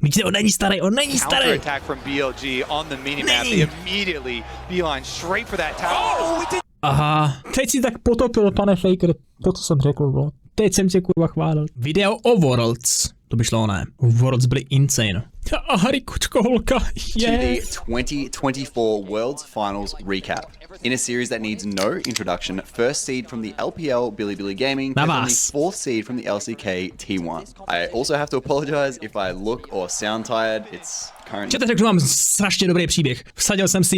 Vidíte, on není starý, on není starý. Aha, teď si tak potopil, pane Faker, to, co jsem řekl, bro. Teď jsem tě kurva chválil. Video o Worlds. To by šlo, ne? Worlds byly insane. A Harry Kučko holka, yes. To the 2024 Worlds Finals recap. In a series that needs no introduction, first seed from the LPL Billy Gaming and the fourth seed from the LCK T1. I also have to apologize if I look or sound tired. It's currently... Čete, řeknu vám strašně dobrý příběh. Vsadil jsem si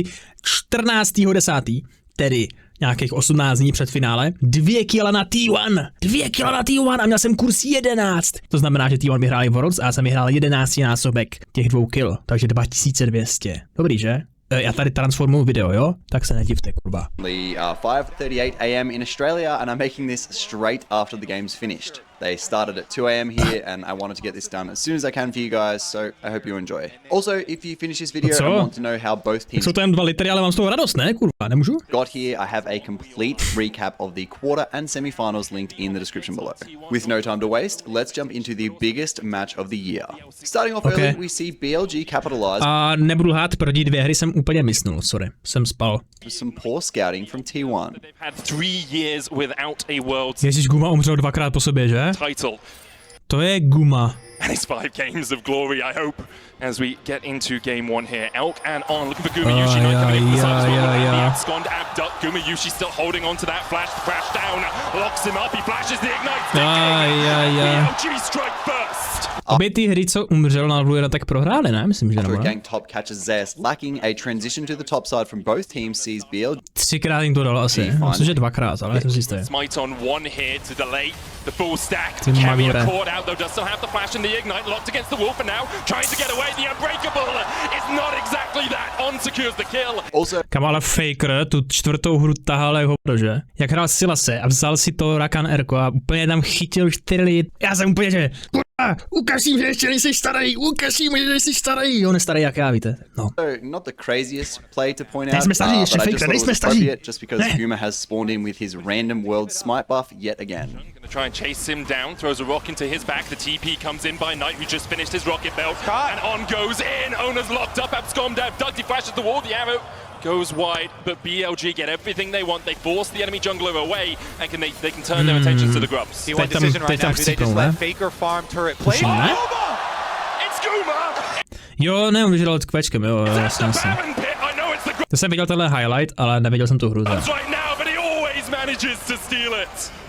14.10., tedy nějakých 18 dní před finále, 2 kila na T1. 2 kila na T1 a měl jsem kurz 11. To znamená, že T1 vyhráli Worlds a já jsem vyhrál 11 násobek těch 2 kil, takže 2200. Dobrý, že? Já tady transformuju video, jo? Tak se nedivte, kurva. 5:38 AM in Australia and I'm making this straight after the game's finished. They started at 2 AM here and I wanted to get this done as soon as I can for you guys, so I hope you enjoy. Also, if you finish this video and want to know how both teams... Jsou to jen 2 litery, ale mám z toho radost, ne? Kurva, nemůžu? Got here, I have a complete recap of the quarter and semi-finals linked in the description below. With no time to waste, let's jump into the biggest match of the year. Starting off early, we see BLG capitalize... A nebudu lhát, první 2 hry jsem úplně misnul, sorry, jsem spal. Some poor scouting from T1. Ježíš, Guma umřel 2krát po sobě, že? Title. To je Guma. And it's 5 games of glory, I hope, as we get into game 1 here. Elk and on, looking for Guma Yushi, not coming in the side as well. The abscond abduct, Guma Yushi still holding on to that flash down, locks him up, he flashes the ignite. BLG strike first. Obě ty hry, co umřel na Blue, tak prohráli, ne? Myslím, že nebo ne? Gang top catches Zayas lacking a transition to the top side from both teams sees BLG. 3krát jim to dalo asi. Myslím, že 2krát, ale jsem si jistý. Smite on one here to delay the full stack. Carry a cord out though, does still have the flash and the ignite locked against the wolf and now trying to get away. The unbreakable is not exactly that. On secures the kill. Also, kam ale Faker tu 4. hru tahal jako že? Jak hrál Silase a vzal si to Rakan Erko a úplně tam chytil 4 lidi. Já jsem úplně, že ukaž jim, že ještě nejsi starý, ukaž jim, že nejsi starý. On je starý jak já, víte. No. Not the craziest play to point out, nejsme staří, ještě Faker, nejsme staří. Just because Guma has spawned in with his random world smite buff yet again. Gonna try and chase him down, throws a rock into his back. The TP comes in by Knight, who just finished his rocket belt, and on goes in. Owner's locked up, abscommed out, Dugty flashes the wall, the arrow goes wide, but BLG get everything they want. They force the enemy jungler away, and they can turn their attentions to the grubs. Teď tam chcípnou, ne? Tuším, ne? Jo, ne, on vyžral s kvečkem, jo, jasně. To jsem viděl tenhle highlight, ale neviděl jsem tu hru.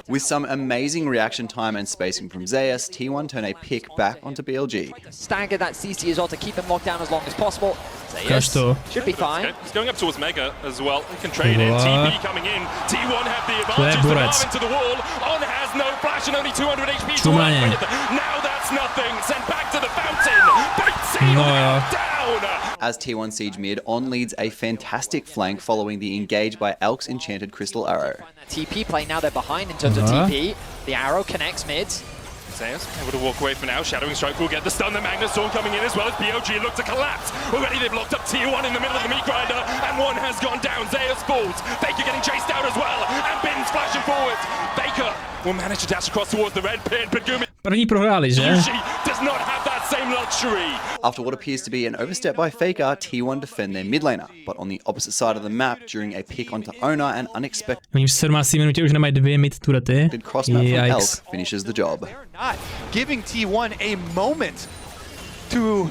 With some amazing reaction time and spacing from Zayas, T1 turn a pick back onto BLG. Stagger that CC as well to keep him locked down as long as possible. Zayas should be fine. He's going up towards Mega as well. He can trade in. TP coming in. T1 have the advantage. The arm into the wall. On has no flash and only 200 HP to work with. Now that's nothing. Sent back to the fountain. Baitsy down. As T1 siege mid, On leads a fantastic flank following the engage by Elk's enchanted crystal arrow. TP play now, they're behind in terms of TP. The arrow connects mid. Zayas able to walk away for now. Shadowing Strike will get the stun. The Magnus Storm coming in as well as BLG look to collapse. Already they've locked up T1 in the middle of the meat grinder, and one has gone down. Zayas falls. Baker getting chased out as well, and Bin's flashing forward. Baker will manage to dash across towards the red pin, but Gumi první prohráli, že? does not have that same luxury. After what appears to be an overstep by Faker, T1 defend their mid laner, but on the opposite side of the map during a pick onto Owner and unexpected Oni v 17. minutě už nemají 2 mid turety. cross-map from Elk finishes the job. Not giving T1 a moment to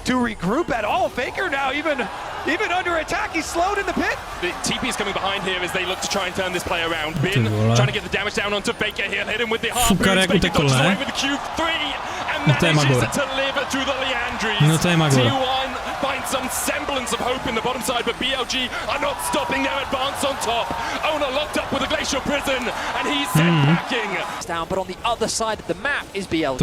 regroup at all. Faker now even under attack, he's slowed in the pit. The TP is coming behind here as they look to try and turn this play around. Bin trying to get the damage down onto Faker here, hit him with the harpoons. Faker dodges away with the Q3 and manages to live through the Leandries. T1 finds some semblance of hope in the bottom side, but BLG are not stopping their advance on top. Owner locked up with a glacial prison, and he's sent packing. Down, but on the other side of the map is BLG.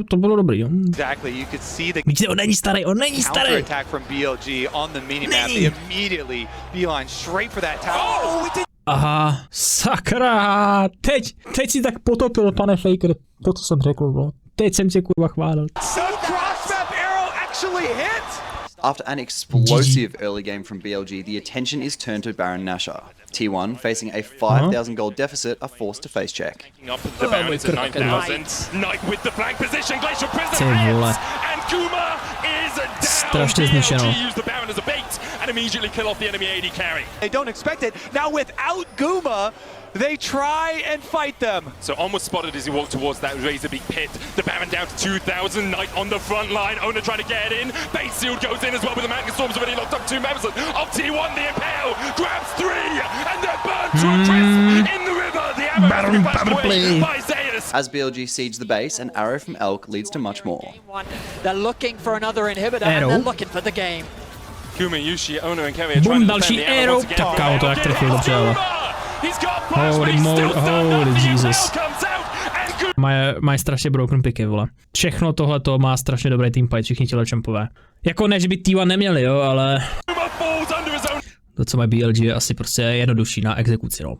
To bylo dobrý, jo. Exactly, you could see the Vidíte, on není starý, counter attack from BLG on the minimap. They immediately beeline straight for that tower. Aha, sakra, teď si tak potopil, pane Faker, to, co jsem řekl, bro. Teď jsem tě kurva chválil. So cross-map arrow actually hit! After an explosive early game from BLG, the attention is turned to Baron Nashor. T1, facing a 5,000 gold deficit, are forced to face check. Up the bounce at 9,000. Knight with the flank position. Glacial Prisoner hits, and Kuma is down. BLG use the Baron as a bait and immediately kill off the enemy AD carry. They don't expect it. Now without Guma, they try and fight them. So almost spotted as he walked towards that Razorbeak pit. The Baron down to 2,000. Knight on the front line. Owner trying to get in. Base Sealed goes in as well with the Mountain Storms already locked up 2 members of T1. The Impale grabs 3 and they're burnt to a crisp in the river. The arrow has been away by Zeus. As BLG siege the base, an arrow from Elk leads to much more. They're looking for another inhibitor and they're looking for the game. Kuma, Yushi, Owner and Kerry are trying to defend the arrow once again. Holy Jesus. Mají strašně broken picky, vole. Všechno tohleto má strašně dobrý teamfight, všichni těle čempové. Jako ne, že by T1 neměli, jo, ale to, co mají BLG, je asi prostě jednodušší na exekuci, no.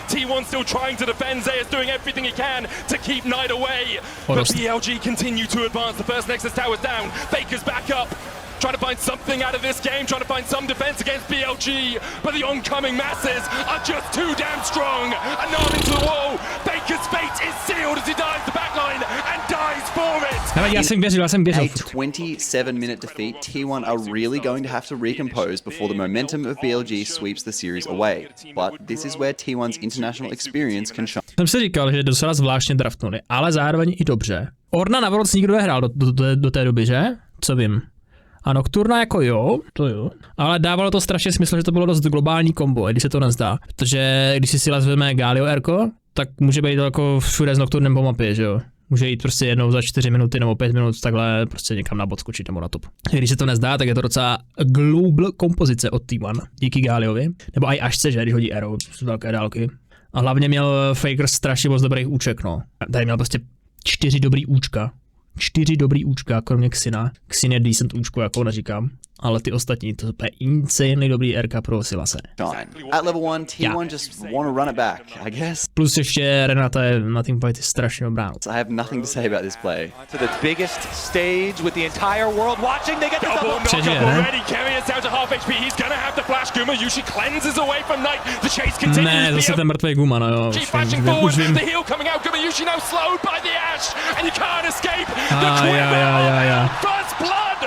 T1 still trying to defend. Zeus doing everything he can to keep Knight away. But BLG continue to advance. The first Nexus tower's down. Faker's back up. Trying to find something out of this game, trying to find some defense against BLG, but the oncoming masses are just too damn strong. And now into the wall. Baker's fate is sealed as he dives the backline and dies for it. Já jsem věřil. A 27-minute defeat, T1 are really going to have to recompose before the momentum of BLG sweeps the series away. But this is where T1's international experience can shine. Jsem si říkal, že docela zvláštně draftnuli, ale zároveň i dobře. Orna na Worlds nikdo nehrál do té doby, že? Co vím. A Nocturna jako jo, to jo, ale dávalo to strašně smysl, že to bylo dost globální kombo, i když se to nezdá. Protože když si vezmeme Galio Erko, tak může být jako všude s Nocturnem po mapě, že jo. Může jít prostě jednou za 4 minuty nebo 5 minut takhle prostě někam na bod skočit nebo na top. I když se to nezdá, tak je to docela global kompozice od T1, díky Galiovi. Nebo i Ašce, že, když hodí Arrow z velké dálky. A hlavně měl Faker strašně moc dobrých úček, no. Tady měl prostě 4 dobrý účka. 4 dobrý účka, kromě Xina. Xin je decent účko, jako ona říkám. Ale ty ostatní, to je insanely dobrý RK pro Silase. At level 1, T1 just want to run it back, I guess. Plus ještě Renata je na teamfight strašně dobrá. I have nothing to say about this play. To the biggest stage with the entire world watching. They get the double knock already. Kerry is down to half HP. He's gonna have to flash. Guma Yushi cleanses away from Knight. The chase continues. Ne, zase ten mrtvý Guma, no jo. Flashing forward. The heal coming out. Guma Yushi now slowed by the Ash, and you can't escape. The Quiver. First blood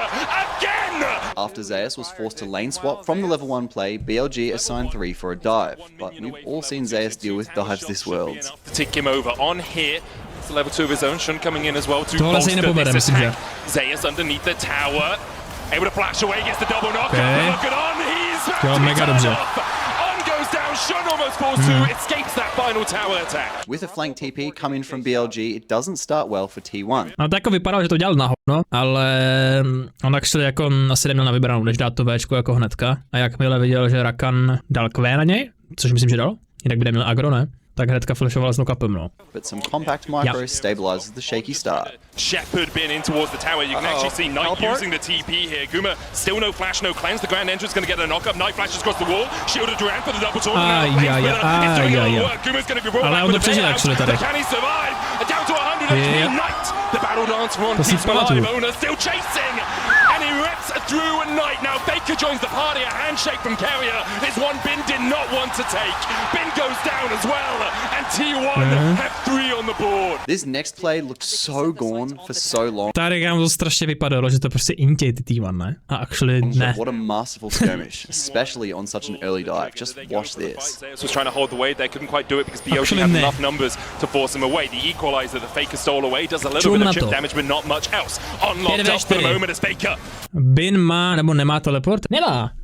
again. After Zeus was forced to lane swap from the level 1 play, BLG assigned 3 for a dive. But we've all seen Zeus deal with dives this world. To take him over on here. It's the level 2 of his own. Shun coming in as well to bolster this attack. Zeus underneath the tower. Able to flash away, gets the double knock. Look at on. He's mega dobře. Down, Shun almost falls to, escapes that final tower attack. With a flank TP coming from BLG, it doesn't start well for T1. No to jako vypadalo, že to dělal na hovno, ale on actually jako asi neměl na vybranou, než dát to Včko jako hnedka. A jakmile viděl, že Rakan dal Q na něj, což myslím, že dal, jinak by neměl agro, ne? Tak hnedka flashoval s knockupem, no. But some compact micro stabilizes the shaky start. Shepherd been in towards the tower. You can actually see Knight using the TP here. Guma still no flash, no cleanse. The Grand Entrance going to get a knock-up. Knight flashes across the wall. Shielded Durant for the double taunt. Guma's going to be brought back with the payout. Can he survive? Down to 100 HP. Knight. The battle dance run keeps alive. Owner still chasing. And he rips through a Knight. Now Baker joins the party. A handshake from Carrier is one Bin did not want to take. Bin goes down as well. And T1 have 3 on the board. This next play looked so gone for so long. Tady nám to strašně vypadalo, že to prostě intěj ty T1, ne? A actually ne. What a masterful skirmish, especially on such an early dive. Just watch this. Zeus was trying to hold the weight. They couldn't quite do it because BLG have enough numbers to force him away. The equalizer the Faker stole away does a little bit of chip damage, but not much else. Unlocked up for the moment as Faker. Bin má nebo nemá teleport?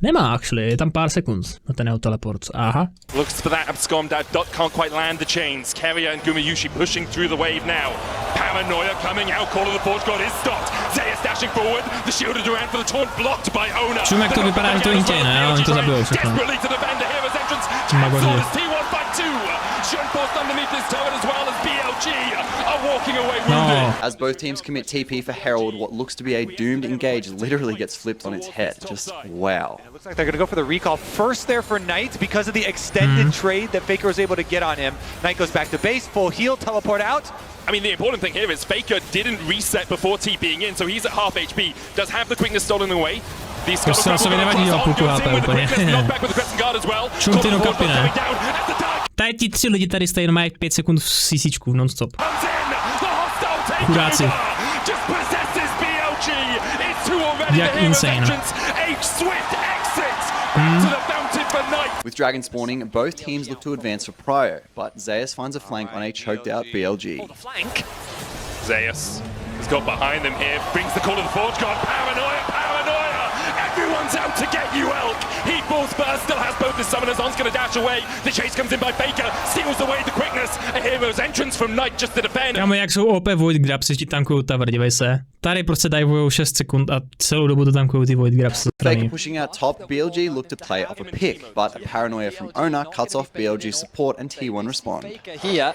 Nemá actually, je tam pár sekund na ten jeho teleport. Aha. Looks for that abscond, that dot can't quite land the chains. Carrier and Guma Yushi pushing through the wave now. Paranoia coming out, Call of the Forge God is stopped. Zeus dashing forward, the shield of Durant for the taunt blocked by Owner. Čum, jak to vypadá, že to intěj, ne? Oni to zabijou všechno. Desperately to defend the hero's entrance. Cancelled as T1 by 2. Shun forced underneath this turret as well as BLG are walking away wounded. As both teams commit TP for Herald, what looks to be a doomed engage literally gets flipped on its head. Just wow. It looks like they're going to go for the recall first there for Knight because of the extended trade that Faker was able to get on him. Knight goes back to base, full heal, teleport out. I mean, the important thing here is Faker didn't reset before TPing in, so he's at half HP, does have the quickness stolen away. To se na sobě nevadí, jo, půlku HP úplně. Čuntino kapy, ne? Tady ti 3 lidi tady stojí, mají 5 sekund v CCčku, non-stop. Chudáci. Jak insane. With Dragon spawning, both teams look to advance for Prio, but Zeus finds a flank on a choked out BLG. Zeus has got behind them here, brings the call to the Forge God. Paranoia! Everyone's out to get you, Elk! He falls first, still has both the summoners on, gonna dash away. The chase comes in by Faker, steals away the quickness. A hero's entrance from Knight just to defend. Kámo, jak jsou OP Void Grabs, ti tankujou tower, dívej se. Tady prostě divujou 6 sekund a celou dobu to tankujou ty Void Grabs. Faker pushing out top, BLG look to play off a pick, but a paranoia from Ona cuts off BLG support and T1 respond. Here.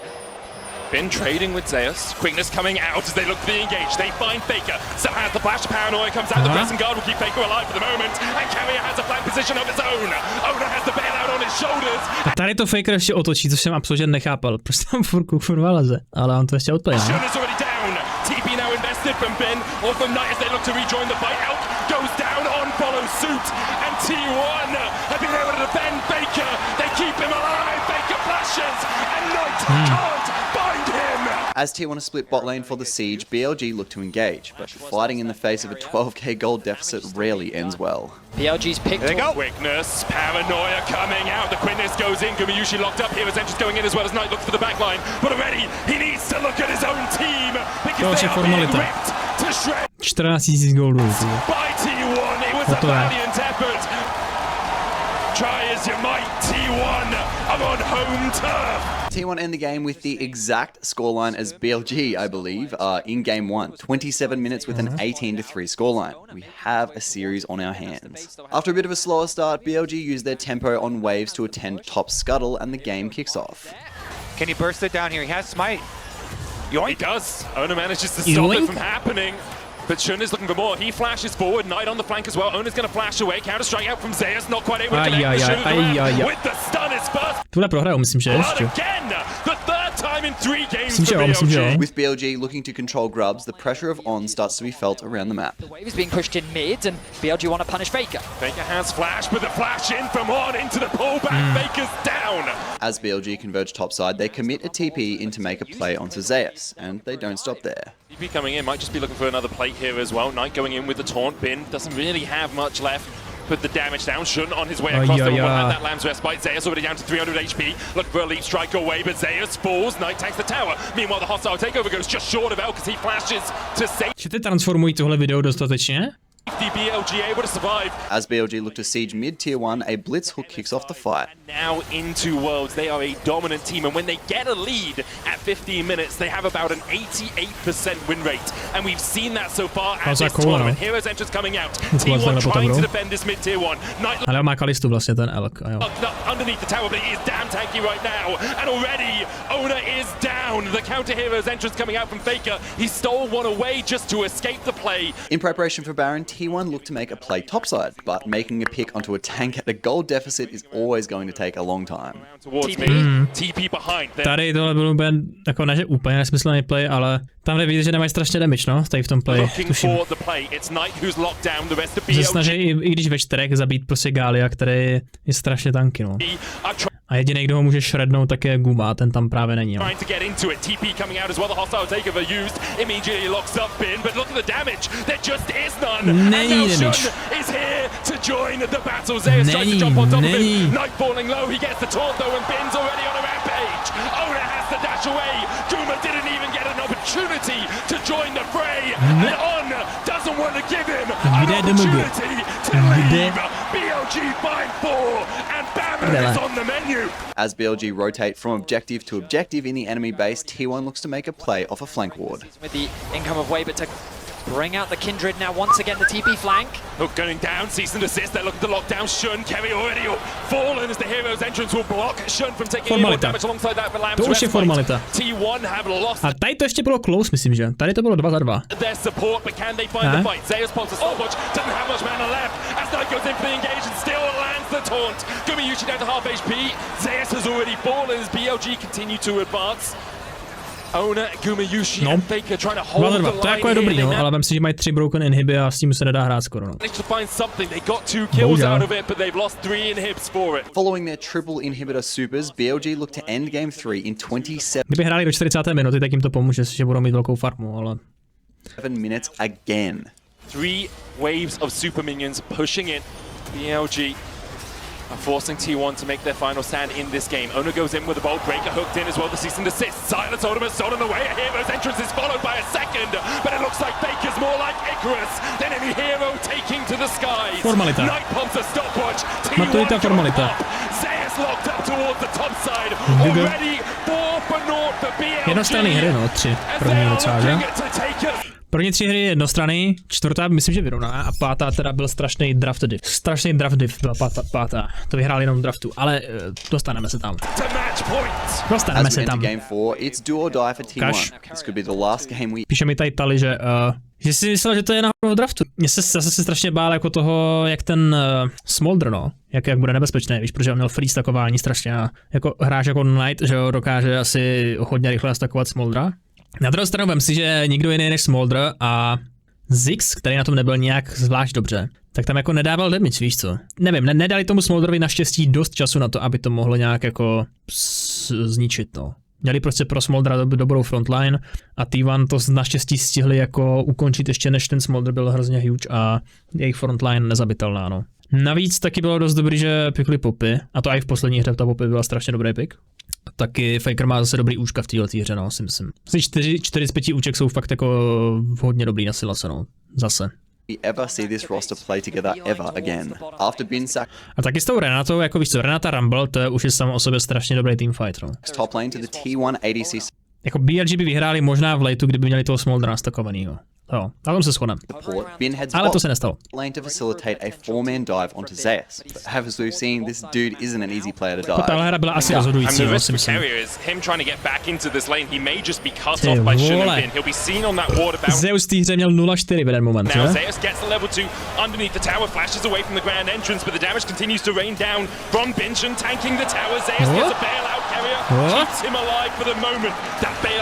Been trading with Zeus. Quickness coming out as they look to be engaged. They find Faker. Still has the flash. Paranoia comes out. The pressing guard will keep Faker alive for the moment. And Carrier has a flank position of his own. Ona has the bailout on his shoulders. A tady to Faker ještě otočí, což jsem absolutně nechápal. Prostě tam furt leze. Ale on to ještě odplay, ne? Shun is already down. TP now invested from Ben. Or from Knight as they look to rejoin the fight. Elk goes down on follows suit. And T1 have been able to defend Faker. They keep him alive. Faker flashes. And Knight can't find him. As T1 split bot lane for the siege, BLG look to engage, but fighting in the face of a 12k gold deficit rarely ends well. BLG's picked. There they go. Quickness, paranoia coming out. The quickness goes in. Gumayushi locked up here as Entrance going in as well as Knight looks for the back line. But already he needs to look at his own team because they are being ripped to shreds. 14 000 goldů. By T1, it was a valiant effort. Try as you might, T1 are on home turf. T1 end the game with the exact scoreline as BLG, I believe, in Game 1. 27 minutes with an 18-3 scoreline. We have a series on our hands. After a bit of a slower start, BLG used their tempo on waves to attend top scuttle and the game kicks off. Can he burst it down here? He has smite. He does. Ona manages to stop it from happening. But Shun is looking for more. He flashes forward. Knight on the flank as well. Ona's going to flash away. Counter strike out from Zeus. Not quite able to connect. Shun with the stun is first. Tuhle prohrajou, myslím, že ještě. Again, the third time in 3 games for BLG. With BLG looking to control grubs, the pressure of On starts to be felt around the map. The wave is being pushed in mid, and BLG want to punish Faker. Faker has flash, but the flash in from On into the pullback. Faker's down. As BLG converge topside, they commit a TP in to make a play onto Zeus, and they don't stop there. TP coming in, might just be looking for another plate here as well. Knight going in with the taunt. Bin doesn't really have much left. Put the damage down. Shun on his way across the one and that lands respite. Zeus already down to 300 HP. Looking for a leap strike away, but Zeus falls. Knight takes the tower. Meanwhile, the hostile takeover goes just short of Elk as he flashes to save. Ty transformují tohle video dostatečně? BLG able to survive. As BLG look to siege mid tier 1, a blitz hook kicks off the fight. Now into Worlds, they are a dominant team, and when they get a lead at 15 minutes, they have about an 88% win rate, and we've seen that so far at this tournament. Heroes Entrance coming out. T1 trying to defend this mid tier 1. Ale má Kalistu vlastně ten Elk. Underneath the tower, but he is damn tanky right now, and already Ona is down. The counter Heroes Entrance coming out from Faker. He stole one away just to escape the play. In preparation for Baron, T1 look to make a play topside, but making a pick onto a tank at a gold deficit is always going to take a long time. TP behind. Tady tohle byl úplně, jako ne, že úplně nesmyslný play, ale tam jde vidět, že nemají strašně damage, no, tady v tom play, tuším. Se snaží, i když ve čtyřech, zabít prostě Galia, který je strašně tanky, no. A jediný, kdo ho může shrednout, tak je Guma, ten tam právě není, no. Není damage. Není. Opportunity to join the fray, and On doesn't want to give him an opportunity to leave. BLG find 4, and Baron is on the menu. As BLG rotate from objective to objective in the enemy base, T1 looks to make a play off a flank ward. With the income of Way, but to bring out the Kindred now once again, the TP flank. Hook going down, cease and desist, they're looking to lock down Shun. Kerry already fallen as the Hero's Entrance will block Shun from taking any more damage alongside that, but Lamb's to už je formalita. T1 have lost. A tady to ještě bylo close, myslím, že. Tady to bylo 2 za 2. Their support, but can they find the fight? Zeus pulls a stopwatch, doesn't have much mana left. As Knight goes in for the engage and still lands the taunt. Gumayushi down to half HP. Zeus has already fallen as BLG continue to advance. No, 2-2, to jako je dobrý, no, ale vem si, že mají 3 broken inhiby a s tím se nedá hrát skoro, no. Bohužel. Following their triple inhibitor supers, BLG look to end game 3 in 27 Kdyby hráli do 40. minuty, tak jim to pomůže, že budou mít velkou farmu, ale... 7 minutes again. 3 waves of super minions pushing in. BLG are forcing T1 to make their final stand in this game. Ono goes in with a bolt breaker hooked in as well. The cease and desist. Silence Ultimate stolen away. A hero's entrance is followed by a second, but it looks like Faker's more like Icarus than any hero taking to the skies. Formalita. Night pumps a stopwatch. Maturita formalita. Zeus locked up towards the top side. Already 4 for 0 for BLG. Jednostranný hry, no, 3. První docela, že? První 3 hry jednostranný, čtvrtá myslím, že vyrovnaná a pátá teda byl strašný draft div. Strašný draft div byla pátá. To vyhrál jenom draftu, ale dostaneme se tam. Dostaneme se tam. Píše mi tady Tali, že si myslel, že to je náhodou draftu. Mně se zase strašně bál jako toho, jak ten Smolder, no, jak bude nebezpečný, víš, protože on měl free stackování strašně a jako hráč jako Knight, že jo, dokáže asi hodně rychle stakovat Smoldera. Na druhou stranu vem si, že nikdo jiný než Smolder a Ziggs, který na tom nebyl nějak zvlášť dobře, tak tam jako nedával damage, víš co? Nevím, nedali tomu Smolderovi naštěstí dost času na to, aby to mohlo nějak jako zničit, no. Měli prostě pro Smoldera dobrou frontline a T1 to naštěstí stihli jako ukončit ještě než ten Smolder byl hrozně huge a jejich frontline nezabitelná, no. Navíc taky bylo dost dobrý, že pikli Poppy, a to i v poslední hře ta Poppy byla strašně dobrý pick. Taky Faker má zase dobrý účka v této hře, no, si myslím. 4 z 5 úček jsou fakt jako hodně dobrý na Silase, no. Zase. A taky s tou Renatou, jako víš co, Renata Rumble, to je už je samo o sobě strašně dobrý teamfight, no. Top lane to the T1 ADC. Jako BLG by vyhráli možná v lateu, kdyby měli toho Smoldera nastakovanýho. Jo, na tom se shodneme. Ale to se nestalo. Tahle hra byla asi rozhodující, no, si myslím. Zeus v té hře měl 0-4 v jeden moment, že?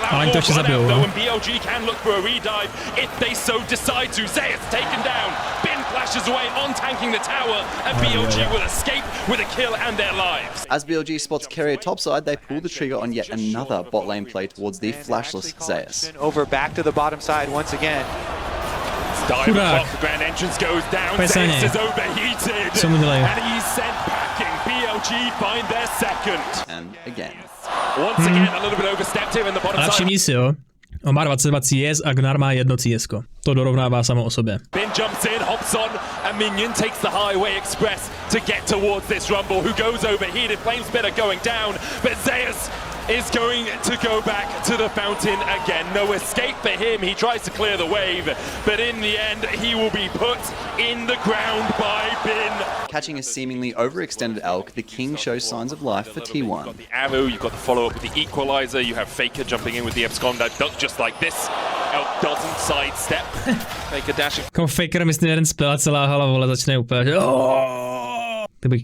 Ale oni to ještě zabijou, no. They so decide to. Zeus taken down. Bin flashes away on tanking the tower, and BLG will escape with a kill and their lives. As BLG spots carrier topside, they pull the trigger on yet another bot lane play towards the flashless Zeus. Over back to the bottom side once again. The grand entrance goes down. Zeus is overheated, and he's sent packing. BLG find their second. And again. Once again, a little bit overstepped here in the bottom side. Ale všimni si, jo. On má 22 CS a Gnar má 1 CS. To dorovnává samo o sobě. Bin jumps in, hops on, and Minion takes the highway express to get towards this Rumble, who goes overheated. Flamespitter going down, but Zeus is going to go back to the fountain again. No escape for him. He tries to clear the wave, but in the end, he will be put in the ground by Bin. Catching a seemingly overextended Elk, the King shows signs of life for T1. You've got the arrow, you've got the follow-up with the equalizer, you have Faker jumping in with the abscond that duck just like this. Elk doesn't sidestep. Faker dashing. Jako Faker, myslím, jeden spěla celá hala, vole, začne úplně, že to bych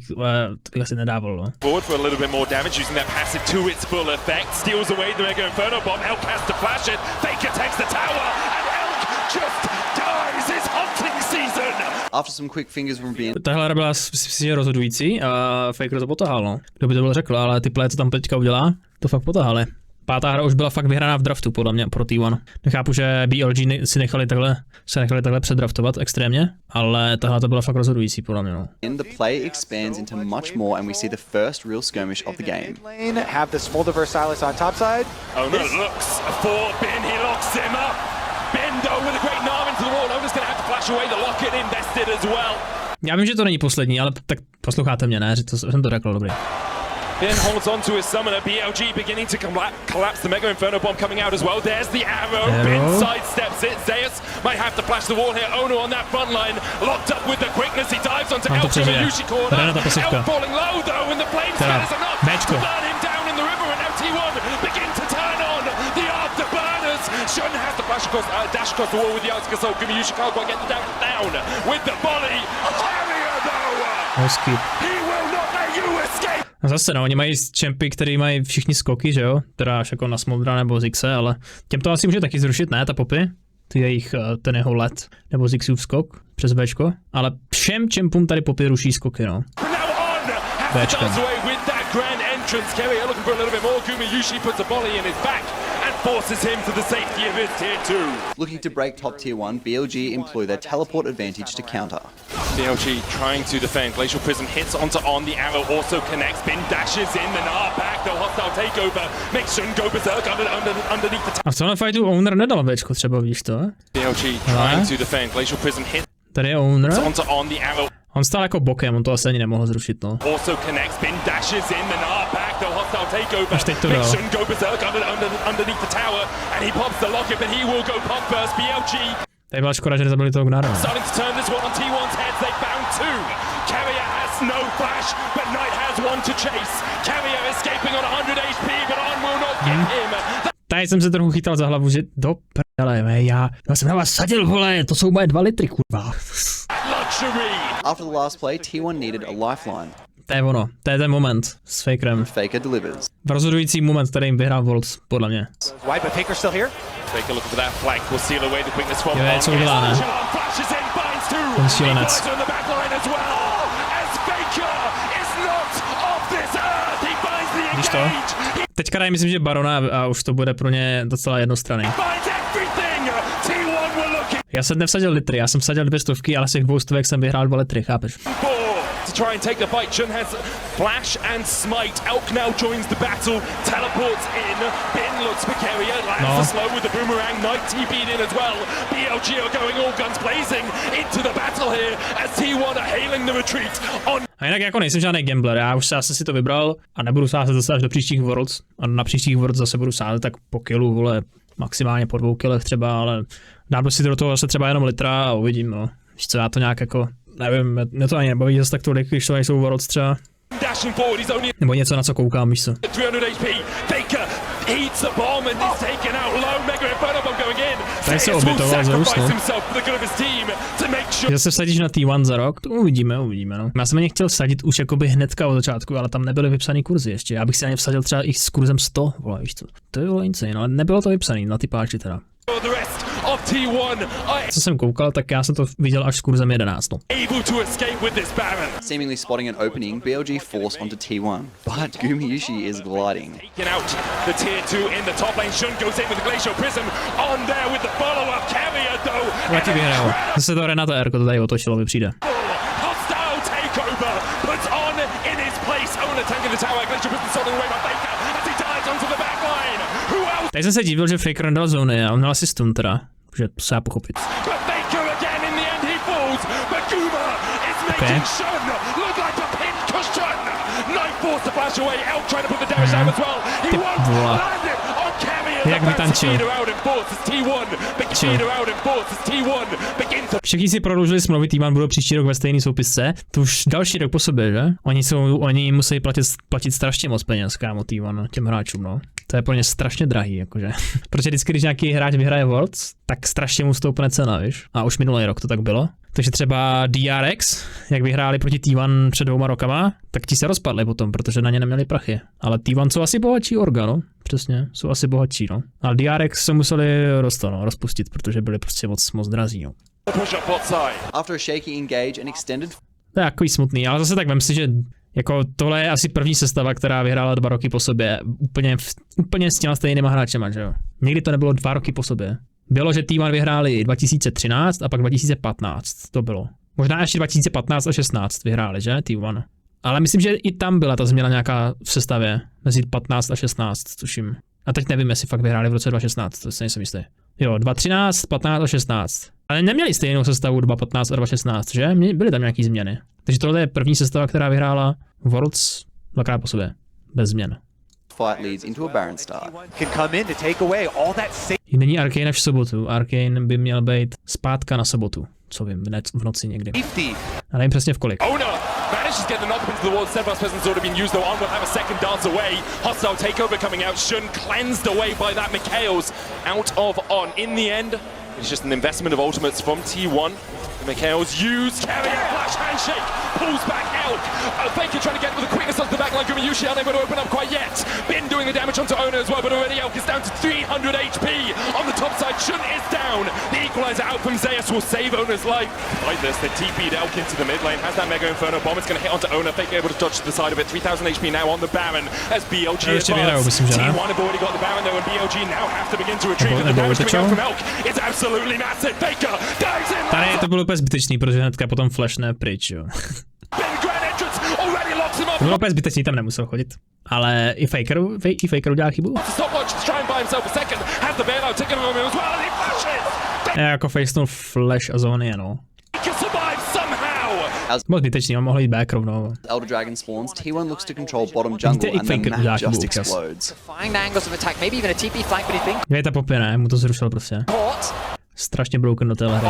asi nedával, no. Forward for a little bit more damage, using that passive to its full effect. Steals away the Mega Inferno Bomb. Elk has to flash it. Faker takes the tower, and Elk just dies his hunting season. After some quick fingers from Bin. Tahle hra byla si rozhodující a Faker to potahal, no. Kdo by to byl řekl, ale ty play, co tam teďka udělá, to fakt potahali. Pátá hra už byla fakt vyhraná v draftu, podle mě, pro T1. Nechápu, že BLG se nechali takhle předdraftovat extrémně, ale tahle to byla fakt rozhodující, podle mě, no. The play expands into much more and we see the first real skirmish of the game. Have the Smolder Silas on top side. Oh no, looks for Bin, he locks him up. Bin though with a great arm into the wall. Ona's gonna have to flash away the locket invested as well. Já vím, že to není poslední, ale tak posloucháte mě, ne? Že to jsem to řekl, dobrý. Bin holds on to his summoner. BLG beginning to collapse the Mega Inferno Bomb coming out as well. There's the arrow. Bin sidesteps it. Zeus might have to flash the wall here. Ono on that front line. Locked up with the quickness. He dives onto Elk in the Yushi corner. Elk falling low though, and the flames is enough to burn him down in the river. And now T1 begin to turn on the afterburners. Shun has to flash across, dash across the wall with the Alex so Yushi can't quite get the down with the volley. Carrier though. He will not let you escape. A zase no, oni mají čempy, který mají všichni skoky, že jo? Teda až jako na Smoldra nebo Zixe, ale těm to asi může taky zrušit, ne, ta popy? Ty jejich, ten jeho let, nebo Zixův skok přes Bčko, ale všem čempům tady popy ruší skoky, no. Bčko. Forces him to the safety of his tier 2. Looking to break top tier 1, BLG employ their teleport advantage to counter. BLG trying to defend. Glacial Prism hits onto on, the arrow also connects. Bin dashes in, the Nar back, the hostile takeover makes Shun go berserk underneath the A v tomhle fightu Owner nedal Bčko třeba, vidíš to? BLG trying to defend. Glacial Prism hits tady je Owner. onto on, the arrow. On stál jako bokem, on to asi ani nemohl zrušit, no. Also connects, Bin dashes in, the Nar back, the hostile takeover Až teď to dal. makes Shun go berserk underneath the tower, and he pops the locket, but he will go pop first. BLG Tady byla škoda, že nezabili toho Gnara. starting to turn this one on T1's heads. They found 2. Carrier has no flash, but Knight has one to chase. Carrier escaping on 100 HP, but On will not get him. Tady jsem se trochu chytal za hlavu, že do prdele, já jsem na vás sadil, vole, to jsou moje 2 litry, kurva. Luxury. After the last play, T1 needed a lifeline. To je ono, to je ten moment s Fakerem. Faker delivers. Rozhodující moment, který jim vyhrál Worlds, podle mě. Why, but Faker's still here? Take a look for that flank. Will seal away the quickness from Jo, co udělá, ne? Flashes in, binds 2. Ten šílenec. He on the back line as well. As Faker is not off this earth. He binds the Víš to? engage. Teďka dají, myslím, že Barona a už to bude pro ně docela jednostranný. Binds everything. T1 were looking Já jsem nevsadil litry, já jsem vsadil 2 stovky, ale z těch 2 stovek jsem vyhrál 2 litry, chápeš? for to try and take the fight. Shun has flash and smite. Elk now joins the battle, teleports in. Bin looks for Carrier, lands the slow with the boomerang. Knight TP'd in as well. BLG are going all guns blazing into the battle here as T1 are hailing the retreat on. A jinak jako nejsem žádný gambler, já už asi si to vybral a nebudu sázet zase až do příštích Worlds. A na příštích Worlds zase budu sázet tak po kilu, vole, maximálně po 2 kilech třeba, ale dám si do toho zase třeba jenom litra a uvidím, no. Víš co, já to nějak jako, nevím, mě to ani nebaví zase tak tolik, když to nejsou Worlds třeba. Dashing forward, he's only Nebo něco, na co koukám, víš co. 300 HP. Faker eats the bomb and is taken out low. Mega Inferno bomb going in. Tady se obětoval Zeus, no. himself for the good of his team to make sure. Že se vsadíš na T1 za rok, to uvidíme, no. Já jsem ani chtěl vsadit už jakoby hnedka od začátku, ale tam nebyly vypsaný kurzy ještě. Já bych si ani vsadil třeba i s kurzem 100, vole, víš co. To je vole insane, ale nebylo to vypsaný na ty páči teda. The rest of T1 are Co jsem koukal, tak já jsem to viděl až s kurzem 11, no. able to escape with this Baron. Seemingly spotting an opening, BLG force onto T1, but Gumayushi is gliding. Taking out the tier 2 in the top lane. Shun goes in with the Glacial Prism on there with the follow-up. Carrier though. Já ti vyhrál. Zase to Renata Erko to tady otočilo, mi přijde. Hostile takeover. Puts on in his place. Owner tanking the tower. Glacial Prism stolen away by Faker as he dives onto the back line. Who else? Tady jsem se divil, že Faker nedal zóny a on měl asi stun teda, že to se dá pochopit. But Faker again in the end he falls. But Guma is making Shun look like a pincushion. Knight forced to flash away. Elk trying to put the damage down as well. He won't land it on Carrier. Jak vytančil. Všichni si prodloužili smlouvy, T1 budou příští rok ve stejný soupisce. To už další rok po sobě, že? Oni musí platit strašně moc peněz, kámo, T1 těm hráčům, no. To je pro ně strašně drahý, jakože. Protože vždycky, když nějaký hráč vyhraje Worlds, tak strašně mu stoupne cena, víš? A už minulý rok to tak bylo. Takže třeba DRX, jak vyhráli proti T1 před 2 rokama, tak ti se rozpadli potom, protože na ně neměli prachy. Ale T1 jsou asi bohatší orga, no. Přesně, jsou asi bohatší, no. Ale DRX se museli rozpustit, protože byli prostě moc drazí, no. After a shaky engage and extended. To je takový smutný, ale zase tak vem si, že jako tohle je asi první sestava, která vyhrála 2 roky po sobě, úplně s těma stejnýma hráčema, že jo. Někdy to nebylo 2 roky po sobě. Bylo, že T1 vyhráli 2013 a pak 2015, to bylo. Možná ještě 2015 a 16 vyhráli, že, T1. Ale myslím, že i tam byla ta změna nějaká v sestavě, mezi 15 a 16, tuším. A teď nevím, jestli fakt vyhráli v roce 2016, to si nejsem jistý. Jo, 2013, 15 a 16. Ale neměli stejnou sestavu 2015 a 2016, že? Byly tam nějaký změny. Takže tohle je první sestava, která vyhrála Worlds 2krát po sobě. Bez změn. Fight leads into a Baron start. Can come in to take away all that Není Arcane v sobotu. Arcane by měl být zpátka na sobotu. Co vím, v noci někdy. A nevím přesně v kolik. Manages to get the knock up into the wall. Steadfast presence already been used though. On will have a second dance away. Hostile takeover coming out. Shun cleansed away by that Mikhail's out of On. In the end, It's just an investment of ultimates from T1. Mikhail's used, carrier, flash handshake, pulls back out. Faker trying to get with the quickness onto the backline. Gumayushi aren't able to open up quite yet. Bin doing the damage onto Ona as well, but already Elk is down to 300 HP. On the top side, Shun is down. The equalizer out from Zeus will save Ona's life. Like this, they TP'd Elk into the mid lane. Has that Mega Inferno bomb. It's going to hit onto Ona. Faker able to dodge to the side of it. 3000 HP now on the Baron as BLG advances. T1 have already got the Baron though, and BLG now have to begin to retreat. The damage coming out from Elk is absolutely massive. Faker dives in. Tady to bylo úplně zbytečný, protože hnedka potom flashne pryč, jo. To bylo úplně zbytečný, tam nemusel chodit. Ale i Fakeru dělá chybu. Jako facenul flash a zóny, no. Bylo zbytečný, on mohl jít back rovnou. Elder Dragon spawns, T1 looks to control bottom jungle and the map just explodes. Je ta popě, ne? Mu to zrušil prostě. Strašně broken do téhle hry.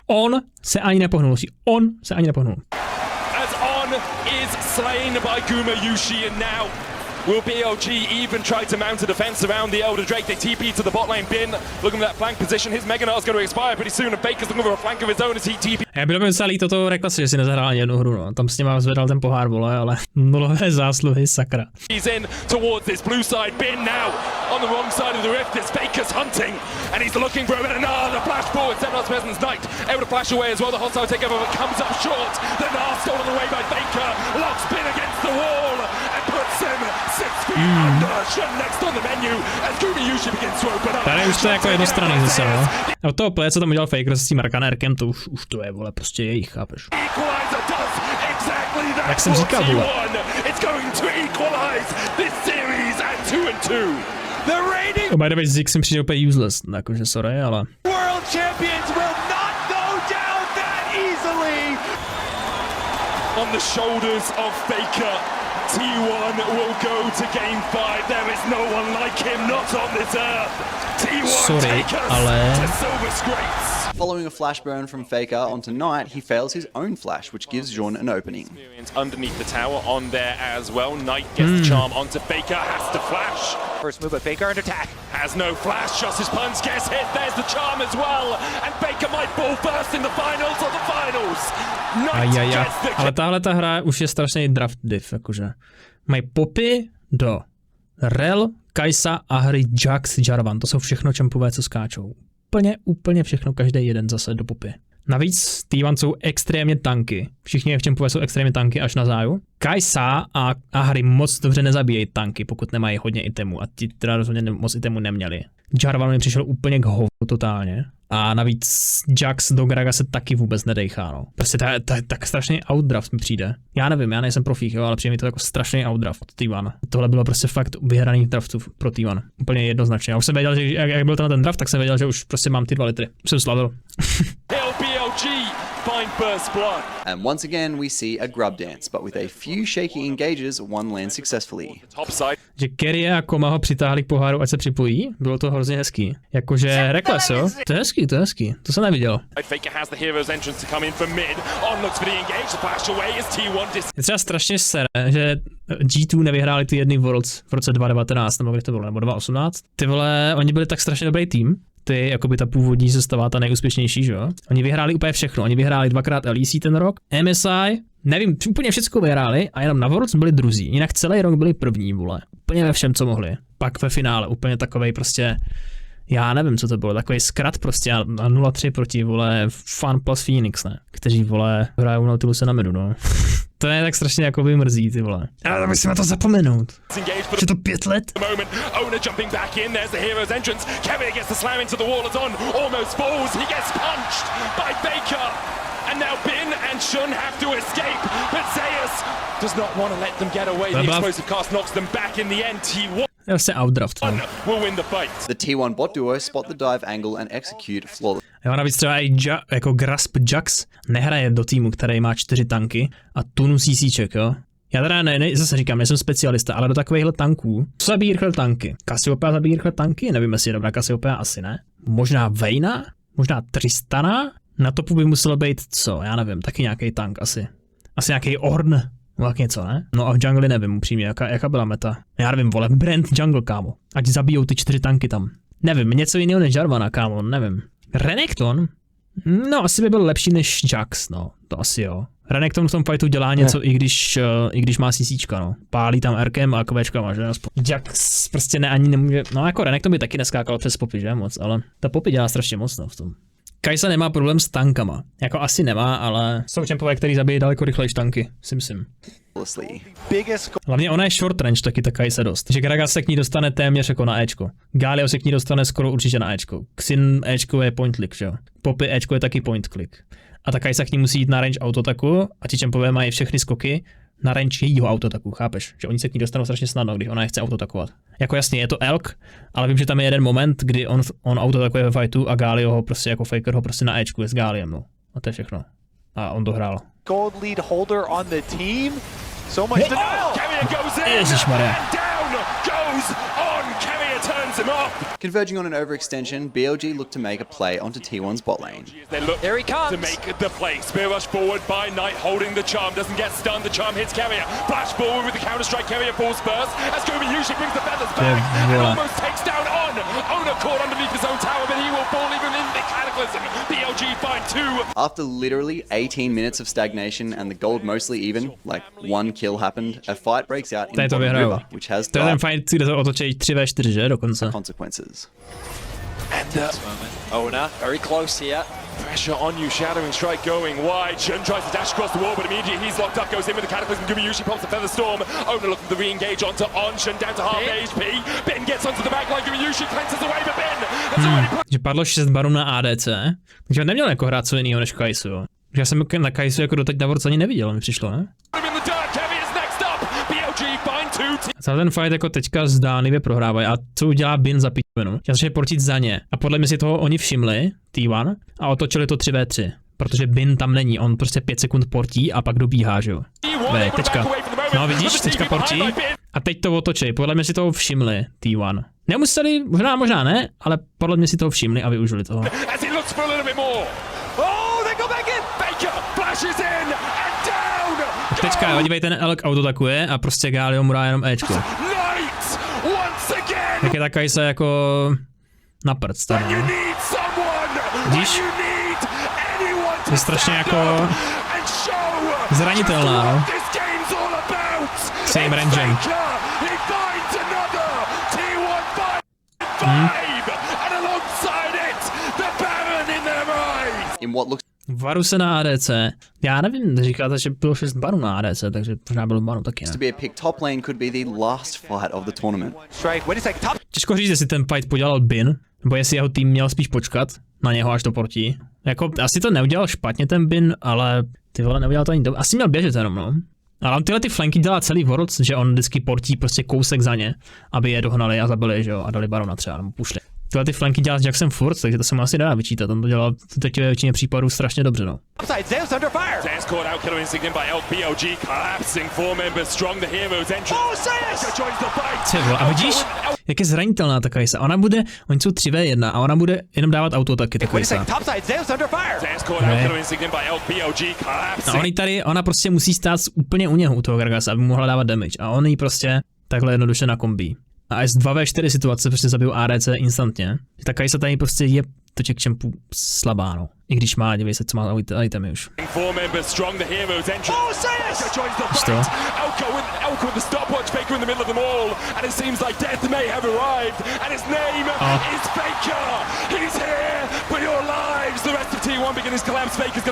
On se ani nepohnul. As On is slain by Gumayushi and now will BLG even try to mount a defense around the Elder Drake? They TP to the bot lane. Bin looking at that flank position. His Mega Knight's going to expire pretty soon, and Baker's looking for a flank of his own as he TP. Já bylo mi celý toto reklase, že si nezahrál ani jednu hru, no. Tam s něma zvedal ten pohár, vole, ale nulové zásluhy, sakra. He's in towards this blue side. Bin now on the wrong side of the rift. It's Baker's hunting, and he's looking for a bit of the flash forward. Semnot's Peasant's Knight able to flash away as well. The hostile takeover comes up short. The Gnar stolen away by Baker. Locks Bin against the wall and puts him 6 feet under. Shun next on the menu as Gumayushi begins to open up. Tady už to je jako jednostranný zase, no. A od toho play, co tam udělal Faker s tím Arkanérkem, to už to je, vole, prostě jejich, chápeš? Jak jsem říkal, vole. By the way, Ziggs mi přijde úplně useless, jakože sorry, ale... World champions will not go down that easily! On the shoulders of Faker, T1 will go to game 5. There is no one like him, not on this earth. T1 take us to silver scrapes. Following a flash burn from Faker onto Knight, he fails his own flash, which gives Jean an opening. Underneath the tower on there as well. Knight gets the charm onto Faker, has to flash. First move, but Faker under attack. Has no flash, just his punch gets hit. There's the charm as well. And Faker might fall first in the finals of the finals. Knight gets the kill. Ale tahle ta hra už je strašný draft diff, jakože. Mají popy do Rel, Kajsa, Ahri, Jax, Jarvan. To jsou všechno čempové, co skáčou. Úplně všechno, každý jeden zase do popy. Navíc T1 jsou extrémně tanky. Všichni v čempové jsou extrémně tanky až na záju. Kajsa a Ahri moc dobře nezabíjejí tanky, pokud nemají hodně itemů. A ti teda rozhodně moc itemů neměli. Jarvan mi přišel úplně k hovnu totálně. A navíc Jax do Graga se taky vůbec nedejchá, no. Prostě to je tak strašný outdraft mi přijde. Já nevím, já nejsem profík, jo, ale přijde mi to jako strašný outdraft od T1. Tohle bylo prostě fakt vyhraný draftů pro T1. Úplně jednoznačně. Já už jsem věděl, že jak byl ten draft, tak jsem věděl, že už prostě mám ty 2 litry. Už jsem slavil. And once again we see a grub dance, but with a few shaky engages, one lands successfully. Že Kerry a Koma ho přitáhli k poháru, ať se připojí, bylo to hrozně hezký. Jakože Reckless, jo? To je hezký, to jsem neviděl. Je třeba strašně sere, že G2 nevyhráli ty jedny Worlds v roce 2019, nebo kdy to bylo, nebo 2018. Ty vole, oni byli tak strašně dobrý tým. Ty, jakoby ta původní sestava, ta nejúspěšnější, že jo? Oni vyhráli úplně všechno. Oni vyhráli 2x LEC ten rok, MSI, nevím, úplně všechno vyhráli a jenom na Worlds byli druzí. Jinak celý rok byli první, vole. Úplně ve všem, co mohli. Pak ve finále, úplně takovej prostě, já nevím, co to bylo, takový zkrat prostě a 0-3 proti, vole, Fun plus Phoenix, ne? Kteří, vole, hrajou Nautiluse na midu, no. To je tak strašně jako mrzí, ty vole. Ale musíme to zapomenout. Že to 5 let? Ona jumping back in, there's the hero's entrance. Kevin gets the slam into the wall, it's on, almost falls, he gets punched by Baker. And now Bin and Shun have to escape, but Zeus does not want to let them get away. The explosive cast knocks them back in the end. T1 se outdraft. Will win the fight. The T1 bot duo spot the dive angle and execute flawless. Jo, navíc třeba i jako Grasp Jax nehraje do týmu, který má 4 tanky a tunu CCček, jo. Já teda zase říkám, nejsem specialista, ale do takovýchhle tanků, co zabíjí rychle tanky? Cassiopeia zabíjí rychle tanky? Nevím, jestli je dobrá Cassiopeia, asi ne. Možná Vayna? Možná Tristana? Na topu by muselo být co? Já nevím, taky nějaký tank asi. Asi nějaký Ornn. Tak něco, ne? No a v jungli nevím upřímně, jaká byla meta. Já nevím, vole, Brand jungle, kámo. Ať zabijou ty 4 tanky tam. Nevím, něco jiného než Jarvana, kámo, nevím. Renekton? No, asi by byl lepší než Jax, no, to asi jo. Renekton v tom fightu dělá něco, i když má CCčka, no. Pálí tam Rkem a KVčkama, že? Jax prostě ani nemůže, no jako Renekton by taky neskákal přes popy, že moc, ale ta popy dělá strašně moc, no, v tom. Kajsa nemá problém s tankama. Jako asi nemá, ale jsou čempové, který zabíjí daleko rychlejší tanky, si myslím. Hlavně ona je short range taky ta Kajsa dost. Takže Gragas se k ní dostane téměř jako na Ečko. Galio se k ní dostane skoro určitě na Ečko. Xin Ečko je point click, že jo. Poppy Ečko je taky point click. A ta Kajsa k ní musí jít na range autotaku a ti čempové mají všechny skoky na range jejího autotaku, chápeš? Že oni se k ní dostanou strašně snadno, když ona je chce autotakovat. Jako jasně, je to elk, ale vím, že tam je jeden moment, kdy on autotakuje ve fightu a Galio ho prostě jako faker ho prostě na Ečku je s Galiem, no. A to je všechno. A on dohrál. Gold lead holder on the team. So much denial. Ježišmarja. Converging on an overextension, BLG looked to make a play onto T1's bot lane. Here he comes. To make the play. Spear rush forward by Knight holding the charm. Doesn't get stunned. The charm hits Carrier. Flash forward with the counter strike. Carrier falls first. As Gobi usually brings the feathers back. And almost takes down On. Owner caught underneath his own tower, but he will fall even in the cataclysm. BLG find 2. After literally 18 minutes of stagnation and the gold mostly even, like 1 kill happened, a fight breaks out in the bottom river, which has to je ten fight, kde se otočí 3v4, že, dokonce. consequences. And Owner very close here. Pressure on you, Shattering Strike going wide. Shun tries to dash across the wall, but immediately he's locked up, goes in with the Cataclysm. Gumi usually pops the Feather Storm. Owner looking to re-engage onto On. Shun down to half HP. Ben gets onto the backline. Gumi usually cleanses away, but Ben has already... Že padlo 6 barů na ADC, takže on neměl jako hrát co jiného než Kajsu, jo. Já jsem na Kajsu jako doteď na Worlds ani neviděl, mi přišlo, ne? Celý ten fight jako teďka zdánlivě prohrávají a co udělá Bin za píčovinu? Já začne portit za ně a podle mě si toho oni všimli, T1, a otočili to 3v3. Protože Bin tam není, on prostě 5 sekund portí a pak dobíhá, že jo. Teďka. No vidíš, teďka portí a teď to otočí, podle mě si toho všimli, T1. Nemuseli, možná ne, ale podle mě si toho všimli a využili toho. Teďka, dívej, ten elk autotakuje a prostě Galio mu dá jenom Ečko. Tak je ta Kajsa jako na prd tady, no. Vidíš? Je strašně jako zranitelná, no. Same rangem. In what looks Varu se na ADC. Já nevím, říkáte, že bylo 6 barů na ADC, takže možná bylo barů taky, ne? to be a pick top lane could be the last fight of the tournament. Těžko říct, jestli ten fight podělal Bin, nebo jestli jeho tým měl spíš počkat na něho, až to portí. Jako, asi to neudělal špatně ten Bin, ale ty vole, neudělal to ani dobře. Asi měl běžet jenom, no. Ale on tyhle ty flanky dělá celý Worlds, že on vždycky portí prostě kousek za ně, aby je dohnali a zabili, že jo, a dali barona třeba, nebo pušli. Tyhle ty flanky dělá s Jacksem furt, takže to se mu asi dá vyčítat, on to dělal teď ve většině případů strašně dobře, no. A vidíš, jak je zranitelná ta Kajsa, oni jsou 3v1 a ona bude jenom dávat autotaky, ta Kajsa. A ona prostě musí stát úplně u něho, u toho Gragasa, aby mohla dávat damage a on jí prostě takhle jednoduše nakombí. A z 2v4 situace prostě zabijou ADC instantně. Ta Kajsa tady prostě je to checkchampu slabá, no. I když má, dívej se, co má itemy už. Co?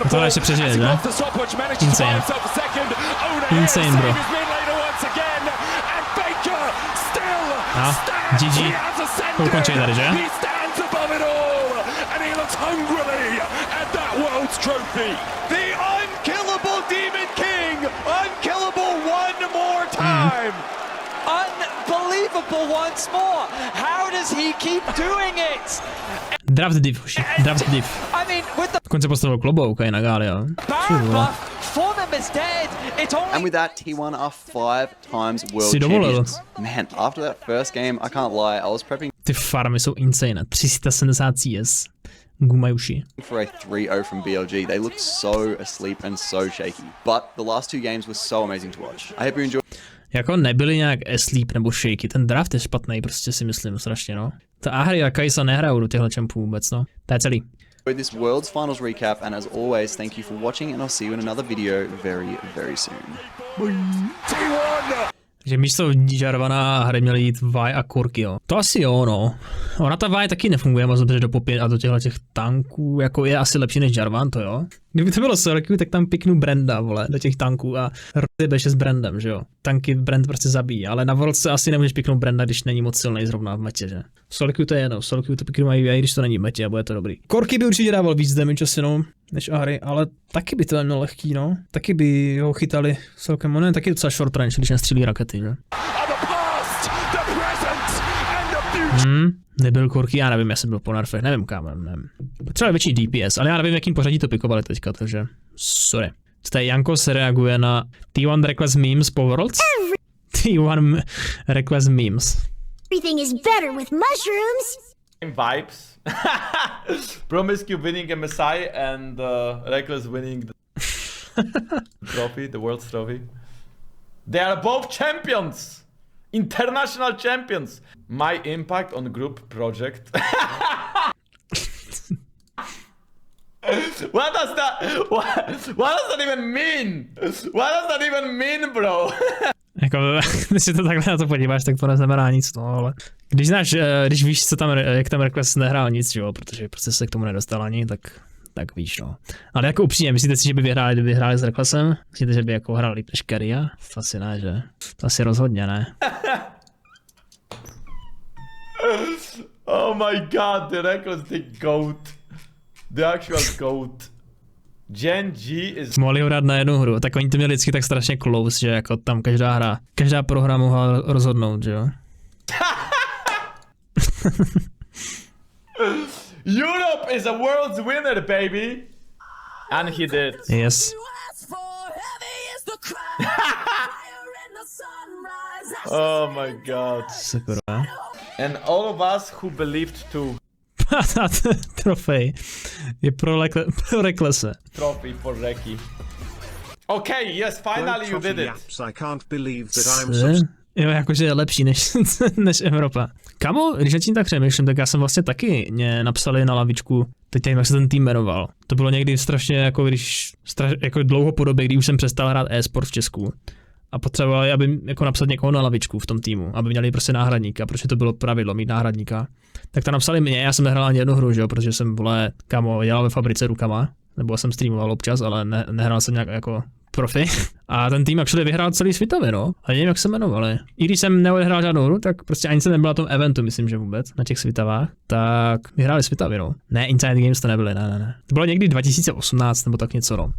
A tohle ještě přežije, že? Insane. Insane, bro. A, GG. To ukončí tady, že? Unbelievable once more. How does he keep doing it? Draft div, draft div. Dokonce postavil klobouk na Galio. And with that, T1 are 5 times world champions. Man, after that first game, I can't lie, I was prepping. Ty farmy jsou insane, 370 CS. Gumajuši. For a 3-0 from BLG, they looked so asleep and so shaky. But the last 2 games were so amazing to watch. I hope you enjoy. Jako nebyli nějak asleep nebo shaky, ten draft je špatný, prostě si myslím strašně, no. Ta Ahri a Kajsa nehrajou do těchto čempů vůbec, no. To je celý. This World's Finals recap, and as always, thank you for watching, and I'll see you in another video very, very soon. Že místo Jarvana hry měli jít Vi a Korky, jo. To asi jo, no. Ona ta Vi taky nefunguje moc dobře do popě a do těch tanků, jako je asi lepší než Jarvan, to jo. Kdyby to bylo Sorky, tak tam piknu Branda, vole, do těch tanků a rozjebeš s Brandem, že jo. Tanky Brand prostě zabíjí, ale na Worldce asi nemůžeš piknout Branda, když není moc silný zrovna v metě, že. Sorky to je jedno, Sorky to piknu mají, i když to není v metě a bude to dobrý. Korky by určitě dával víc damage asi, no, než Ahri, ale taky by to nemělo lehký, no. Taky by ho chytali celkem, on je taky docela short range, když nestřílí rakety, že. Nebyl Korky, já nevím, já jsem byl po nerfech, nevím kam, nevím. Potřeba větší DPS, ale já nevím, jakým pořadí to pikovali teďka, takže sorry. Tady Janko se reaguje na T1 Reckless Memes po Worlds? T1 Reckless Memes. Everything is better with mushrooms. Vibes. Promiscue winning MSI and Reckless winning the trophy, the World's trophy. They are both champions! International champions! My impact on group project. What does that even mean? What does that even mean, bro? Jako, když si to takhle na to podíváš, tak to neznamená nic, no, ale když víš, co tam, jak tam Reckless nehrál nic, jo, protože prostě se k tomu nedostal ani, tak víš, no. Ale jako upřímně, myslíte si, že by vyhráli s Recklessem? Myslíte, že by jako hrál líp než Keria? To asi ne, že? To asi rozhodně ne. Oh my god, the Reckless, the GOAT. The actual GOAT. Gen G is... Mohli ho dát na jednu hru, tak oni to měli vždycky tak strašně close, že jako tam každá prohra mohla rozhodnout, že jo? Europe is a world's winner, baby! And he did. Yes. Oh my god. Super. And all of us who believed too. Trofej je pro Recklesse. Trophy for Reki. Okay, yes, finally you did it. I can't believe that I'm Jo, jakože je lepší než Evropa. Kamo, když nad tím tak přemýšlím, tak já jsem vlastně taky mě napsali na lavičku, teď jak se ten tým jmenoval. To bylo někdy strašně, jako když, jako dlouho po době, kdy už jsem přestal hrát e-sport v Česku. A potřebovali, aby jako napsat někoho na lavičku v tom týmu, aby měli prostě náhradníka, protože to bylo pravidlo mít náhradníka. Tak to napsali mě, já jsem nehrál ani jednu hru, že jo, protože jsem, vole, kamo, dělal ve fabrice rukama, nebo jsem streamoval občas, ale nehrál jsem nějak jako profi. A ten tým actually vyhrál celý světově, no. A nevím, jak se jmenovali. I když jsem neodehrál žádnou hru, tak prostě ani jsem nebyl na tom eventu, myslím, že vůbec, na těch světavách, tak vyhráli světově, no. Ne, Inside Games to nebyly, ne. To bylo někdy 2018 nebo tak něco, no.